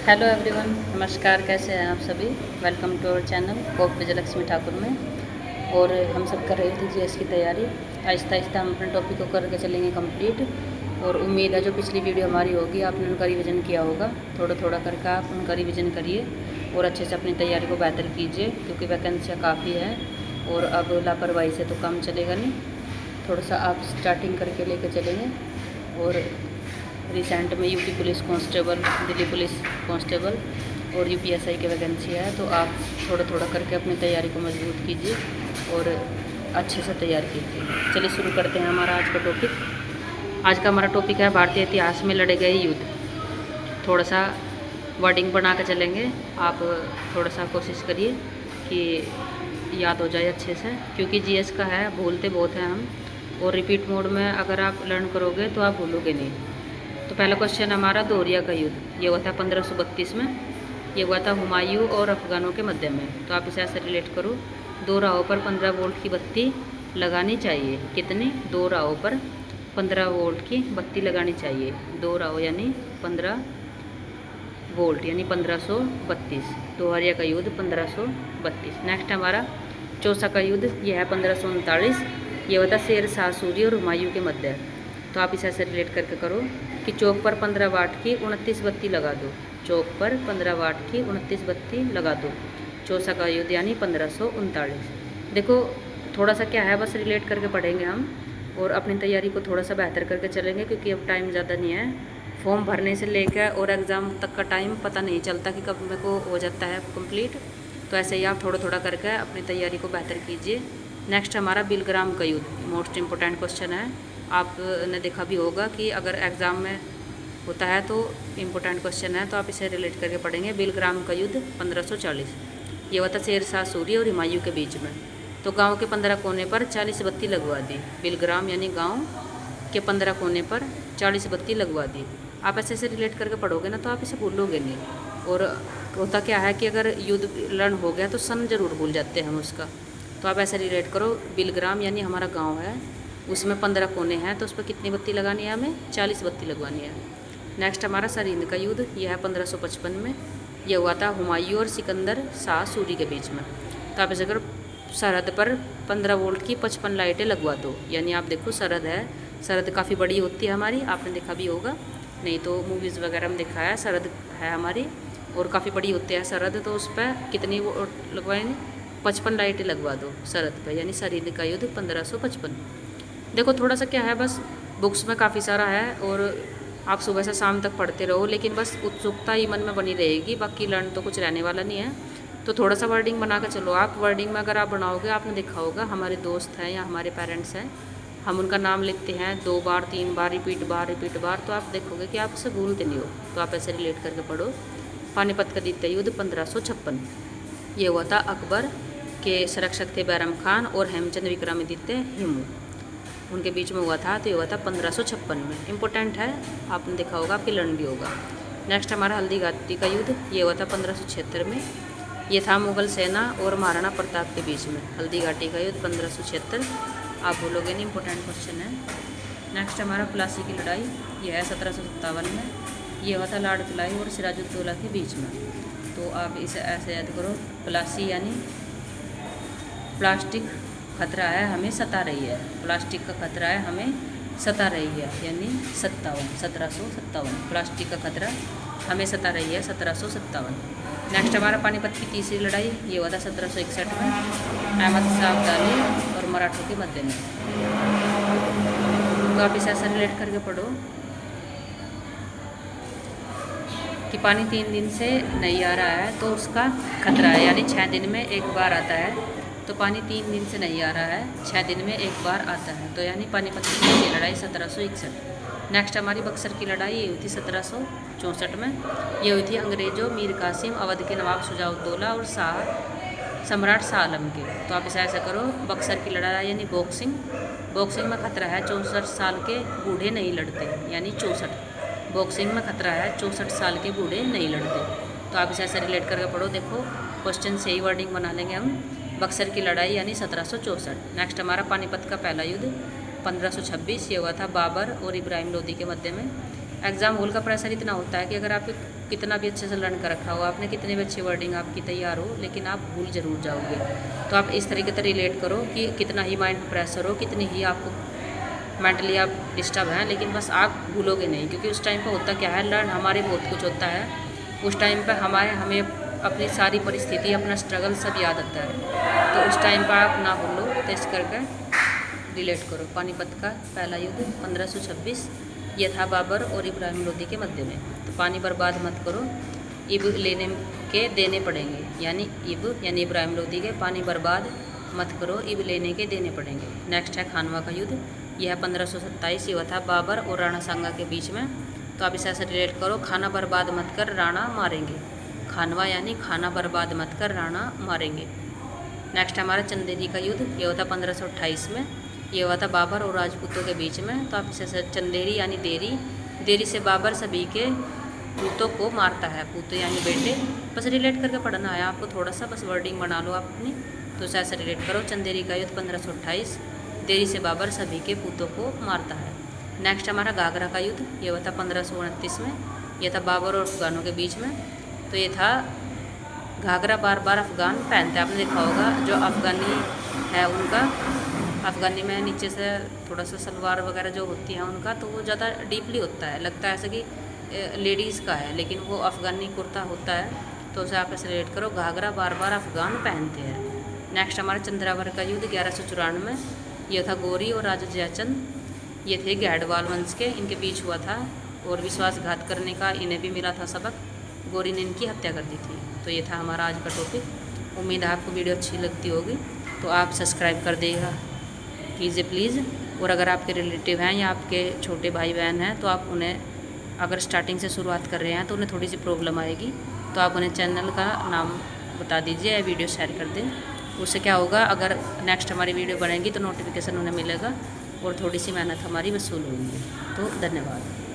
Hello everyone, नमस्कार। कैसे हैं आप सभी। वेलकम टू अवर चैनल कोप विजयलक्ष्मी ठाकुर में। और हम सब कर रहे थे जीएस की तैयारी। आहिस्ता आहिस्ता हम अपने टॉपिक को करके चलेंगे कंप्लीट। और उम्मीद है जो पिछली वीडियो हमारी होगी आपने उनका रिवीजन किया होगा। थोड़ा थोड़ा करके आप उनका रिवीजन करिए और अच्छे से अपनी तैयारी को बेहतर कीजिए, क्योंकि वैकेंसियाँ काफ़ी है और अब लापरवाही से तो काम चलेगा नहीं। थोड़ा सा आप स्टार्टिंग करके लेके चलेंगे। और रिसेंट में UP police constable, Delhi police constable और यूपीएसआई की वैकेंसी है, तो आप थोड़ा थोड़ा करके अपनी तैयारी को मजबूत कीजिए और अच्छे से तैयार कीजिए। चलिए शुरू करते हैं हमारा आज का टॉपिक। आज का हमारा टॉपिक है भारतीय इतिहास में लड़े गए युद्ध। थोड़ा सा वर्डिंग बना के चलेंगे। आप थोड़ा सा कोशिश करिए कि याद हो जाए अच्छे से, क्योंकि जीएस का है, भूलते बहुत हैं हम। और रिपीट मोड में अगर आप लर्न करोगे तो आप भूलोगे नहीं। तो पहला क्वेश्चन हमारा दोरिया का युद्ध, ये हुआ था 1532 में। ये हुआ था हुमायूं और अफगानों के मध्य में। तो आप इसे ऐसे रिलेट करो, 2 राहों पर 15 वोल्ट की बत्ती लगानी चाहिए। कितनी? 2 राहों पर 15 वोल्ट की बत्ती लगानी चाहिए। 2 राहों यानी 15 वोल्ट यानी 1532। दोहरिया का युद्ध 1532। नेक्स्ट हमारा चौसा का युद्ध, यह है 1539। ये होता शेर शाह सूरी और हुमायूं के मध्य। तो आप इसे ऐसे रिलेट करके करो कि चौक पर 15 वाट की 29 बत्ती लगा दो। चौक पर 15 वाट की 29 बत्ती लगा दो। चौसा का युद्ध यानी 1539। देखो थोड़ा सा क्या है, बस रिलेट करके पढ़ेंगे हम और अपनी तैयारी को थोड़ा सा बेहतर करके चलेंगे, क्योंकि अब टाइम ज़्यादा नहीं है। फॉर्म भरने से लेकर और एग्ज़ाम तक का टाइम पता नहीं चलता कि कब मेरे को हो जाता है कंप्लीट। तो ऐसे ही आप थोड़ा थोड़ा करके अपनी तैयारी को बेहतर कीजिए। नेक्स्ट हमारा बिलग्राम का युद्ध, मोस्ट इम्पोर्टेंट क्वेश्चन है। आपने देखा भी होगा कि अगर एग्ज़ाम में होता है तो इम्पोर्टेंट क्वेश्चन है, तो आप इसे रिलेट करके पढ़ेंगे। बिलग्राम का युद्ध 1540। ये हुआ था शेर शाह सूरी और हुमायूं के बीच में। तो गांव के 15 कोने पर 40 बत्ती लगवा दी। बिलग्राम यानी गांव के 15 कोने पर 40 बत्ती लगवा दी। आप ऐसे ऐसे रिलेट करके पढ़ोगे ना तो आप इसे भूलोगे नहीं। और होता क्या है कि अगर युद्ध लर्न हो गया तो सन जरूर भूल जाते हैं हम उसका। तो आप ऐसे रिलेट करो, बिलग्राम यानी हमारा गाँव है, उसमें 15 कोने हैं, तो उस पर कितनी बत्ती लगानी है? हमें 40 बत्ती लगवानी है। नेक्स्ट हमारा सरिंद का युद्ध, यह है 1555 में। यह हुआ था हुमायूं और सिकंदर शाह सूरी के बीच में। तो आप ऐसे करो, सरहद पर 15 वोल्ट की 55 लाइटें लगवा दो। यानी आप देखो सरहद है, सरहद काफ़ी बड़ी होती है हमारी, आपने देखा भी होगा, नहीं तो मूवीज़ वगैरह में देखा है। सरहद है हमारी और काफ़ी बड़ी होती है सरहद, तो उस पर कितनी वो लगवाएंगे? 55 लाइटें लगवा दो सरहद पर, यानी सरिंद का युद्ध 1555। देखो थोड़ा सा क्या है, बस बुक्स में काफ़ी सारा है और आप सुबह से शाम तक पढ़ते रहो, लेकिन बस उत्सुकता ही मन में बनी रहेगी, बाकी लर्न तो कुछ रहने वाला नहीं है। तो थोड़ा सा वर्डिंग बना के चलो। आप वर्डिंग में अगर आप बनाओगे, आपने देखा होगा हमारे दोस्त हैं या हमारे पेरेंट्स हैं, हम उनका नाम लिखते हैं 2 बार 3 बार, रिपीट बार, तो आप देखोगे कि आप उसे भूलते नहीं हो। तो आप ऐसे रिलेट करके पढ़ो। पानीपत का द्वितीय युद्ध 1556। ये हुआ था अकबर के संरक्षक थे बैरम खान और हेमचंद विक्रमादित्य हिमू, उनके बीच में हुआ था। तो ये हुआ था 1556 में। इम्पोर्टेंट है, आपने देखा होगा, आपकी लर्न भी होगा। नेक्स्ट हमारा हल्दी घाटी का युद्ध, ये हुआ था 1576 में। ये था मुगल सेना और महाराणा प्रताप के बीच में। हल्दी घाटी का युद्ध 1576, आप बोलोगे नहीं, इंपॉर्टेंट क्वेश्चन है। नेक्स्ट हमारा प्लासी की लड़ाई, यह है 1757 में। ये हुआ था लार्ड क्लाइव और सिराजुद्दौला के बीच में। तो आप इसे ऐसे याद करो, प्लासी यानी प्लास्टिक खतरा है हमें सता रही है। प्लास्टिक का खतरा है हमें सता रही है, यानी 1757। प्लास्टिक का खतरा हमें सता रही है 1757। नेक्स्ट हमारा पानीपत की तीसरी लड़ाई, ये हुआ था 1761 में। अहमद शाह अब्दाली और मराठों के मध्य में। तो आप इसे ऐसा रिलेट करके पढ़ो कि पानी 3 दिन से नहीं आ रहा है तो उसका खतरा है, यानी 6 दिन में एक बार आता है। तो पानी 3 दिन से नहीं आ रहा है, 6 दिन में एक बार आता है। तो यानी पानीपत की लड़ाई 1761। नेक्स्ट हमारी बक्सर की लड़ाई, ये हुई थी 1764 में। ये हुई थी अंग्रेज़ों मीर कासिम, अवध के नवाब शुजाउद्दौला और सम्राट शाह आलम के। तो आप इसे ऐसा करो, बक्सर की लड़ाई यानी बॉक्सिंग। बॉक्सिंग में खतरा है 64 साल के बूढ़े नहीं लड़ते, यानी 64। बॉक्सिंग में खतरा है 64 साल के बूढ़े नहीं लड़ते। तो आप इसे ऐसे रिलेट करके पढ़ो। देखो क्वेश्चन से ही वर्डिंग बना लेंगे हम। बक्सर की लड़ाई यानी 1764। नेक्स्ट हमारा पानीपत का पहला युद्ध 1526। ये हुआ था बाबर और इब्राहिम लोदी के मध्य में। एग्ज़ाम हॉल का प्रेशर इतना होता है कि अगर आप कितना भी अच्छे से लर्न कर रखा हो, आपने कितने भी अच्छी वर्डिंग आपकी तैयार हो, लेकिन आप भूल ज़रूर जाओगे। तो आप इस तरीके से रिलेट करो कि कितना ही माइंड में प्रेशर हो, कितनी ही आपको मेंटली आप डिस्टर्ब हैं, लेकिन बस आप भूलोगे नहीं। क्योंकि उस टाइम पर होता क्या है, लर्न हमारे बहुत कुछ होता है उस टाइम पर, हमें अपनी सारी परिस्थिति, अपना स्ट्रगल सब याद आता है। तो उस टाइम पर आप ना भूलो, तो इस करके रिलेट करो। पानीपत का पहला युद्ध 1526, यह था बाबर और इब्राहिम लोदी के मध्य में। तो पानी बर्बाद मत करो, इब लेने के देने पड़ेंगे, यानी इब यानी इब्राहिम लोदी के, पानी बर्बाद मत करो, इब लेने के देने पड़ेंगे। नेक्स्ट है खानवा का युद्ध, यह 1527, यह था बाबर और राणा सांगा के बीच में। तो आप इसे ऐसे रिलेट करो, खाना बर्बाद मत कर राणा मारेंगे। खानवा यानी खाना बर्बाद मत कर राणा मारेंगे। नेक्स्ट हमारा चंदेरी का युद्ध, ये हुआ था 1528 में, ये हुआ था बाबर और राजपूतों के बीच में। तो आप इसे चंदेरी यानी देरी, देरी से बाबर सभी के पूतों को मारता है, पूतों यानी बेटे। बस रिलेट करके पढ़ना है आपको, थोड़ा सा बस वर्डिंग बना लो आप अपनी। तो इसे ऐसे रिलेट करो, चंदेरी का युद्ध 1528, देरी से बाबर सभी के पूतों को मारता है। नेक्स्ट हमारा घाघरा का युद्ध, ये हुआ था 1529 में, यह था बाबर और अफगानों के बीच में। तो ये था घाघरा बार बार अफ़गान पहनते हैं, आपने देखा होगा जो अफ़गानी है उनका, अफ़गानी में नीचे से थोड़ा सा सलवार वगैरह जो होती है उनका, तो वो ज़्यादा डीपली होता है, लगता है ऐसा कि लेडीज़ का है, लेकिन वो अफ़गानी कुर्ता होता है। तो उसे आप ऐसे रिलेट करो, घाघरा बार बार अफ़गान पहनते हैं। नेक्स्ट हमारा चंद्रावर का युद्ध 1194, यह था गौरी और राजा जयचंद, ये थे गैडवाल वंश के, इनके बीच हुआ था और विश्वासघात करने का इन्हें भी मिला था सबक, गौरी ने इनकी हत्या कर दी थी। तो ये था हमारा आज का टॉपिक। उम्मीद है आपको वीडियो अच्छी लगती होगी, तो आप सब्सक्राइब कर देगा कीजिए प्लीज़। और अगर आपके रिलेटिव हैं या आपके छोटे भाई बहन हैं, तो आप उन्हें, अगर स्टार्टिंग से शुरुआत कर रहे हैं तो उन्हें थोड़ी सी प्रॉब्लम आएगी, तो आप उन्हें चैनल का नाम बता दीजिए या वीडियो शेयर कर दें। उससे क्या होगा, अगर नेक्स्ट हमारी वीडियो बनेगी तो नोटिफिकेशन उन्हें मिलेगा और थोड़ी सी मेहनत हमारी वसूल होगी। तो धन्यवाद।